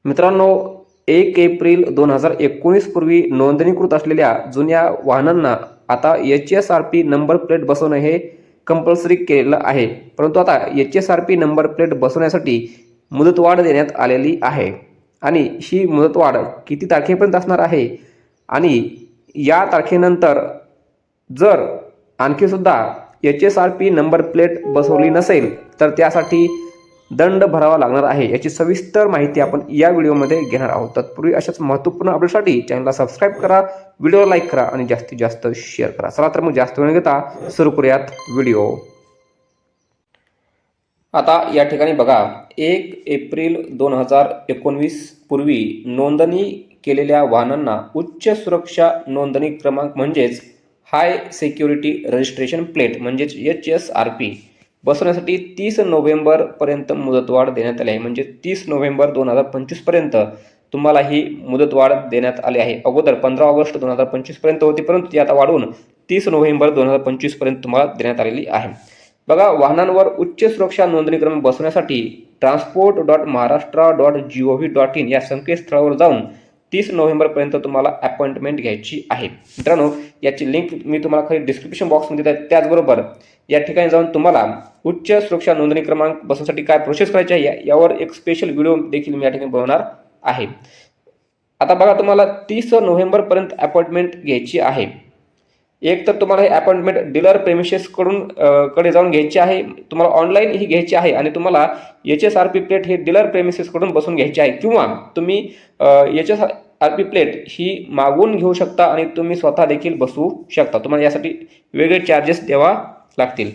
मित्रांनो, 1 एप्रिल 2019 पूर्वी नोंदणीकृत असलेल्या जुन्या वाहनांना आता HSRP नंबर प्लेट बसवणे हे कंपल्सरी केलेलं आहे. परंतु आता HSRP नंबर प्लेट बसवण्यासाठी मुदतवाढ देण्यात आलेली आहे आणि ही मुदतवाढ किती तारखेपर्यंत असणार आहे आणि या तारखेनंतर जर आणखी सुद्धा HSRP नंबर प्लेट बसवली नसेल तर त्यासाठी दंड भरावा लागणार आहे. याची सविस्तर माहिती आपण या व्हिडिओमध्ये घेणार आहोत. तत्पूर्वी अशाच महत्त्वपूर्ण अपडेटसाठी चॅनलला सबस्क्राईब करा, व्हिडिओला लाईक करा आणि जास्तीत जास्त शेअर करा. चला तर मग जास्त वेळ न घेता सुरू करूयात व्हिडिओ. आता या ठिकाणी बघा, 1 एप्रिल 2019 पूर्वी नोंदणी केलेल्या वाहनांना उच्च सुरक्षा नोंदणी क्रमांक म्हणजेच हाय सिक्युरिटी रजिस्ट्रेशन प्लेट म्हणजेच HSRP बसवण्यासाठी 30 नोव्हेंबरपर्यंत मुदतवाढ देण्यात आली आहे. म्हणजे 30 नोव्हेंबर 2025 पर्यंत तुम्हाला ही मुदतवाढ देण्यात आली आहे. अगोदर 15 ऑगस्ट 2025 पर्यंत होती, परंतु ती आता वाढवून 30 नोव्हेंबर 2025 पर्यंत तुम्हाला देण्यात आलेली आहे. बघा, वाहनांवर उच्च सुरक्षा नोंदणी क्रमांक बसवण्यासाठी transport.maharashtra.gov.in या संकेतस्थळावर जाऊन 30 नोव्हेंबरपर्यंत तुम्हाला अपॉइंटमेंट घ्यायची आहे. मित्रांनो, याची लिंक मी तुम्हाला खाली डिस्क्रिप्शन बॉक्समध्ये देत आहे. त्याचबरोबर या ठिकाणी जाऊन तुम्हाला उच्च सुरक्षा नोंदणी क्रमांक बसवण्यासाठी काय प्रोसेस करायची आहे यावर एक स्पेशल व्हिडिओ देखील मी या ठिकाणी बनवणार आहे. आता बघा, तुम्हाला 30 नोव्हेंबरपर्यंत अपॉइंटमेंट घ्यायची आहे. एक तर तुम्हाला हे अपॉइंटमेंट डीलर कडे जाऊन घ्यायची आहे, तुम्हाला ऑनलाईन ही घ्यायची आहे आणि तुम्हाला HSRP प्लेट हे डीलर कडून बसून घ्यायची आहे, किंवा तुम्ही HSRP प्लेट ही मागवून घेऊ शकता आणि तुम्ही स्वतः देखील बसवू शकता. तुम्हाला यासाठी वेगळे चार्जेस द्यावा लागतील.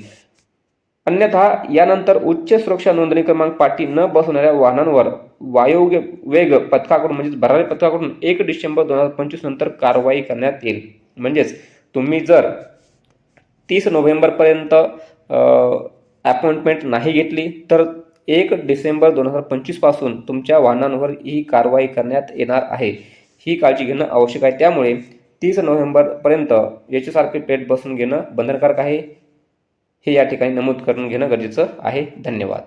अन्यथा यानंतर उच्च सुरक्षा नोंदणी क्रमांक पाटी न बसवणाऱ्या वाहनांवर वायुवेग पथकाकडून म्हणजेच भरारी पथकाकडून 1 डिसेंबर 2025 नंतर कारवाई करण्यात येईल. म्हणजेच तुम्ही जर 30 नोव्हेंबरपर्यंत अपॉइंटमेंट नाही घेतली तर 1 डिसेंबर 2025 पासून तुमच्या वाहनांवर ही कारवाई करण्यात येणार आहे. ही काळजी घेणं आवश्यक आहे. त्यामुळे 30 नोव्हेंबरपर्यंत HSRP प्लेट बसवून घेणं बंधनकारक आहे. हे या ठिकाणी नमूद करून घेणं गरजेचं आहे. धन्यवाद.